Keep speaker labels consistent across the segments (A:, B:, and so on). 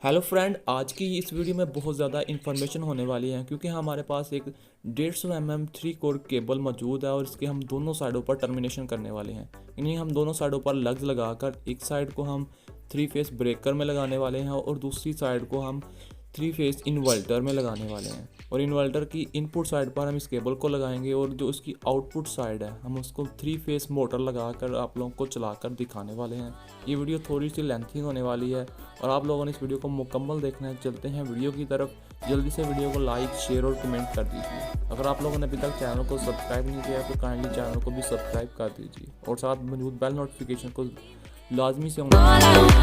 A: Hello friend, आज की इस वीडियो में बहुत ज़्यादा इन्फॉर्मेशन होने वाली है क्योंकि हमारे पास एक 150 mm 3 कोर केबल मौजूद है और इसके हम दोनों साइडों पर टर्मिनेशन करने वाले हैं। यानी हम दोनों साइडों पर लग्स लगाकर एक साइड को हम 3 फेस ब्रेकर में लगाने वाले हैं और दूसरी साइड को हम 3 फेस इन्वर्टर में लगाने वाले हैं। और इन्वर्टर की इनपुट साइड पर हम इस केबल को लगाएंगे और जो उसकी आउटपुट साइड है हम उसको 3 फेस मोटर लगाकर आप लोगों को चलाकर दिखाने वाले हैं। ये वीडियो थोड़ी सी लेंथी होने वाली है और आप लोगों ने इस वीडियो को मुकम्मल देखना है। चलते हैं वीडियो की तरफ। जल्दी से वीडियो को लाइक, शेयर और कमेंट कर दीजिए। अगर आप लोगों ने अभी तक चैनल को सब्सक्राइब नहीं किया तो काइंडली चैनल को भी सब्सक्राइब कर दीजिए और साथ मौजूद बेल नोटिफिकेशन को लाजमी से हमारे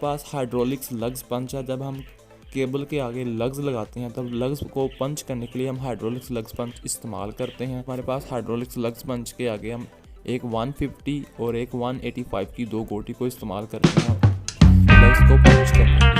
A: पास हाइड्रोलिक्स लग्स पंच है। जब हम केबल के आगे लग्स लगाते हैं तब लग्स को पंच करने के लिए हम हाइड्रोलिक्स लग्स पंच इस्तेमाल करते हैं। हमारे पास हाइड्रोलिक्स लग्स पंच के आगे हम एक 150 और एक 185 की 2 गोटी को इस्तेमाल करते हैं लग्स को पंच करने के लिए।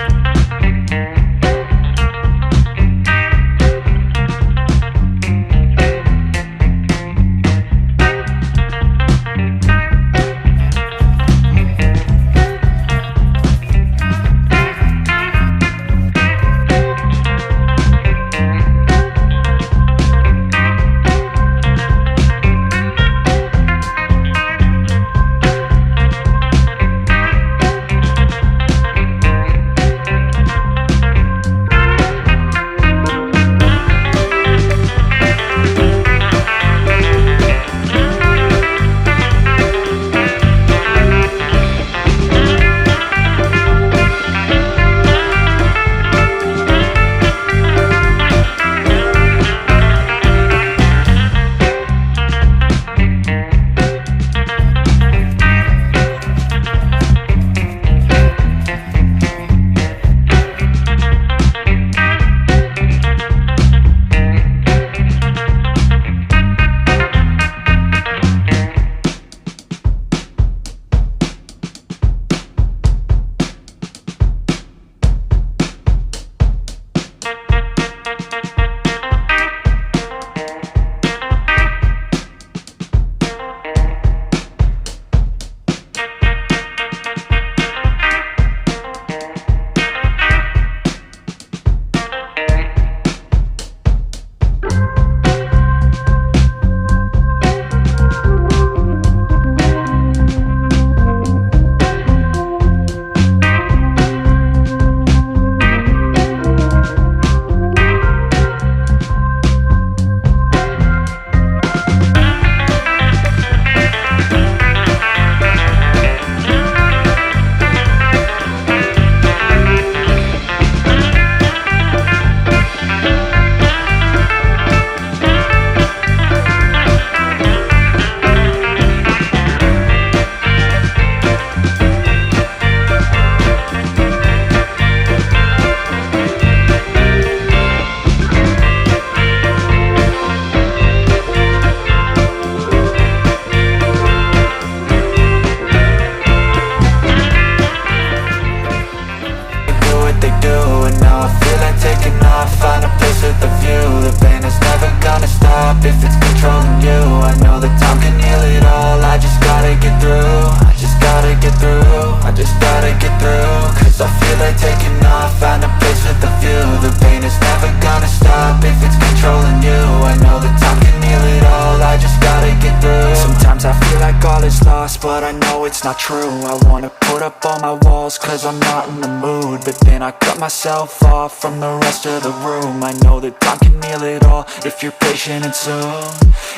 B: if it's controlling you. I know that time can heal it all. I just gotta get through. I just gotta get through. I just gotta get through. Cause I feel like taking off. Find a place with a view. The pain is never gonna stop if it's controlling you. I know that time can heal it all. I just gotta get through. Sometimes I feel like all is lost, but I know it's not true. I wanna put up all my walls cause I'm not in the mood, but then I cut myself off from the rest of the room. I know that time can heal it all if you're patient and soon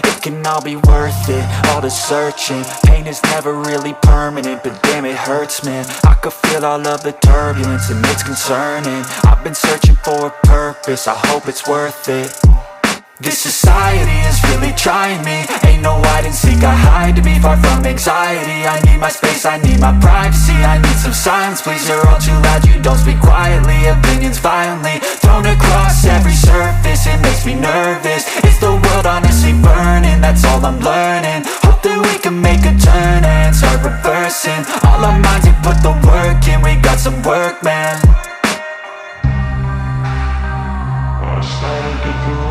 B: it can all be worth it, all the searching. Pain is never really permanent, but damn it hurts, man. I could feel all of the turbulence and it's concerning. I've been searching for a purpose, I hope it's worth it. This society is really trying me. Ain't no hide and seek, I hide to be far from anxiety. I need my space, I need my privacy. I need some silence, please, you're all too loud. You don't speak quietly, opinions violently thrown across every surface. It makes me nervous, is the world honestly burning? That's all I'm learning. Hope that we can make a turn and start reversing. All our minds and put the work in, we got some work, man. I just gotta get through.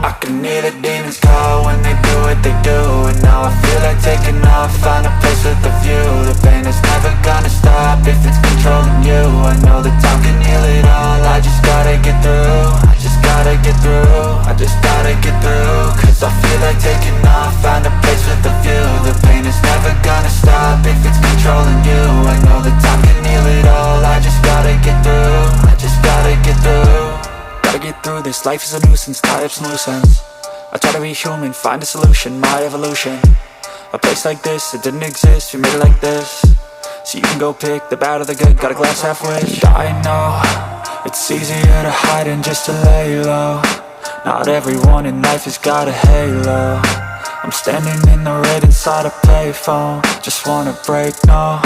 B: I can hear the demons call when they do what they do. And now I feel like taking off, find a place with a view. The pain is never gonna stop if it's controlling you. I know that time can heal it all. I just gotta get through. I just gotta get through. I just gotta get through. Cause I feel like taking off, find a place with a view. The pain is never gonna stop if it's controlling you. I know that time can heal it all. I just gotta get through. I just gotta get through. Gotta get through this, life is a nuisance, tie up some loose ends. I try to be human, find a solution, my evolution. A place like this, it didn't exist, we made it like this. So you can go pick the bad or the good, got a glass half wish. I know, it's easier to hide than just to lay low. Not everyone in life has got a halo. I'm standing in the red inside a payphone. Just wanna break, no,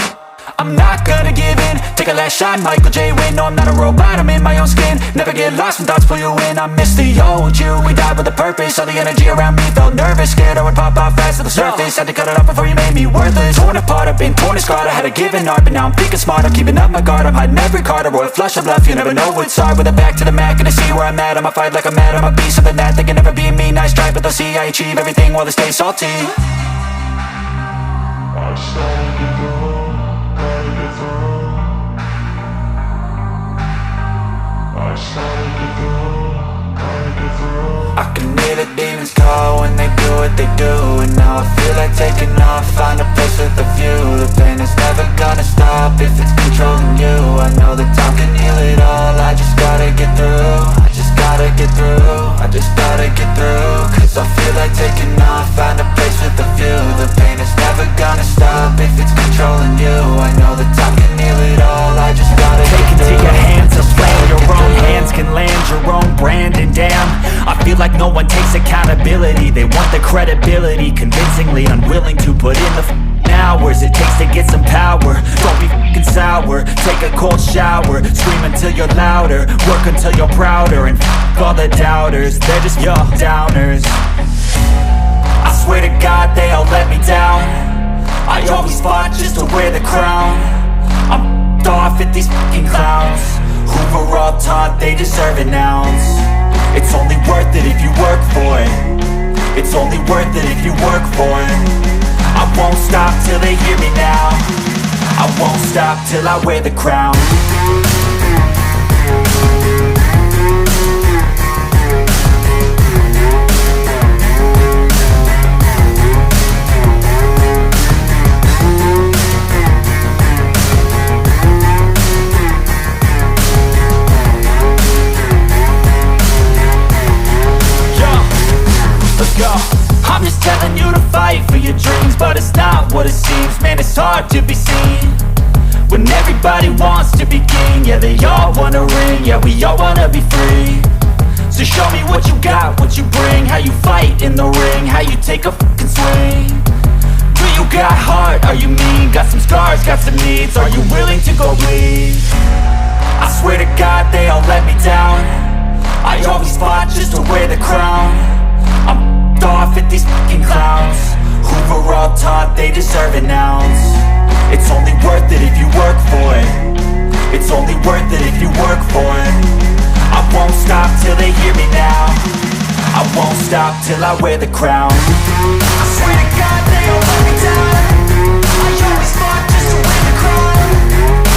B: I'm not gonna give in. Take a last shot, Michael J. Win. No, I'm not a robot, I'm in my own skin. Never get lost when thoughts pull you in. I miss the old you, we died with a purpose. All the energy around me felt nervous, scared I would pop off fast to the surface. Had to cut it off before you made me worthless. Torn apart, I've been torn and scarred. I had a given art, but now I'm thinking smart. I'm keeping up my guard, I'm hiding every card. A royal flush of love, you never know what's hard. With a back to the mat, gonna see where I'm at. I'ma fight like I'm mad, I'ma be something that they can never be me. Nice try, but they'll see I achieve everything while they stay salty. I just gotta get through. I can hear the demons call when they do what they do. And now I feel like taking off, find a place with a view. The pain is never gonna stop if it's controlling you. I know that time can heal it all. I just gotta get through. I just gotta get through. I just gotta get through. Cause I feel like taking off, find a place with a view. The pain is never gonna stop if it's controlling you. I know that time can heal it all. I just gotta get through.
C: Take it to your hands, a flame. Your own hands can land your own brand. And damn, I feel like no one takes accountability. They want the credibility, convincingly unwilling to put in the hours it takes to get some power. Don't be f***ing sour, take a cold shower. Scream until you're louder, work until you're prouder. And f*** all the doubters, they're just your downers. I swear to God they all let me down. I always fought just to wear the crown. I'm f***ed off at these f***ing clowns who were all taught they deserve an ounce. It's only worth it if you work for it. It's only worth it if you work for it. I won't stop till they hear me now. I won't stop till I wear the crown. I'm just telling you to fight for your dreams, but it's not what it seems. Man, it's hard to be seen when everybody wants to be king. Yeah, they all wanna ring, yeah, we all wanna be free. So show me what you got, what you bring, how you fight in the ring, how you take a fucking swing. Do you got heart, are you mean? Got some scars, got some needs, are you willing to go bleed? I swear to God they all let me down. I always fought just to wear the crown. I'm off at these fucking clowns who were all taught they deserve an ounce. It's only worth it if you work for it. stop till I wear the crown. I swear to God they all let me down. I always fought just to win the crown.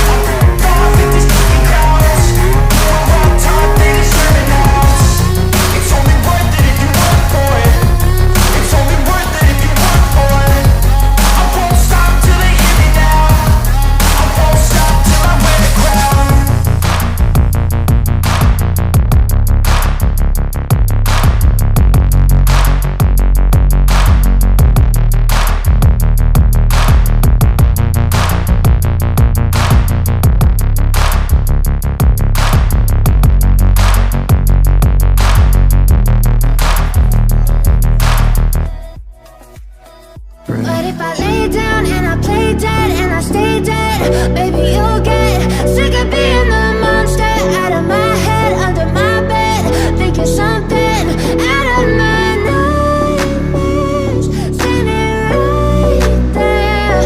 C: I'm off with these fucking crowds. We're all taught they deserve an ounce. It's only worth it if you work for it. It's only worth it if you work for it. I won't stop till they hear me now. I won't stop till I wear the crown.
D: But if I lay down and I play dead and I stay dead, baby, you'll get sick of being the monster out of my head, under my bed, thinking something out of my nightmares, standing right there.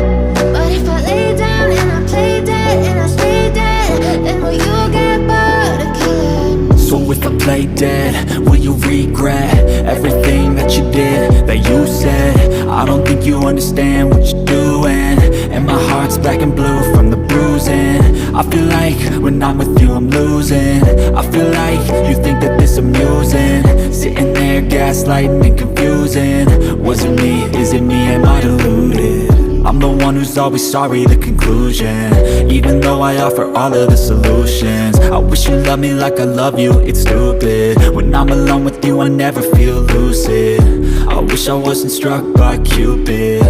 D: But if I lay down and I play dead and I stay dead, then will you get bored of killing?
C: So if I play dead, will you regret everything that you did, that you said? I don't think you understand what you're doing, and my heart's black and blue from the bruising. I feel like when I'm with you I'm losing. I feel like you think that this amusing, sitting there gaslighting and confusing. Was it me? Is it me? Am I deluded? I'm the one who's always sorry, the conclusion, even though I offer all of the solutions. I wish you loved me like I love you, it's stupid. When I'm alone with you I never feel lucid. I wish I wasn't struck by Cupid.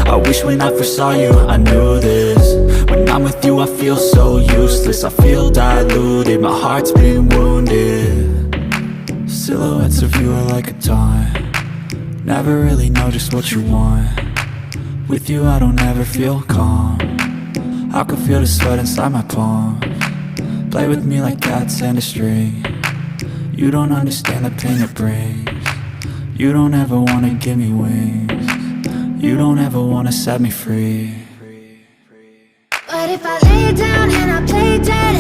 C: I wish when I first saw you I knew this. When I'm with you I feel so useless, I feel diluted, my heart's been wounded. Silhouettes of you are like a taunt, never really know just what you want. With you I don't ever feel calm, I can feel the sweat inside my palms. Play with me like cats and a string. You don't understand the pain it brings. You don't ever wanna give me wings. You don't ever wanna set me free.
D: But if I lay down and I play dead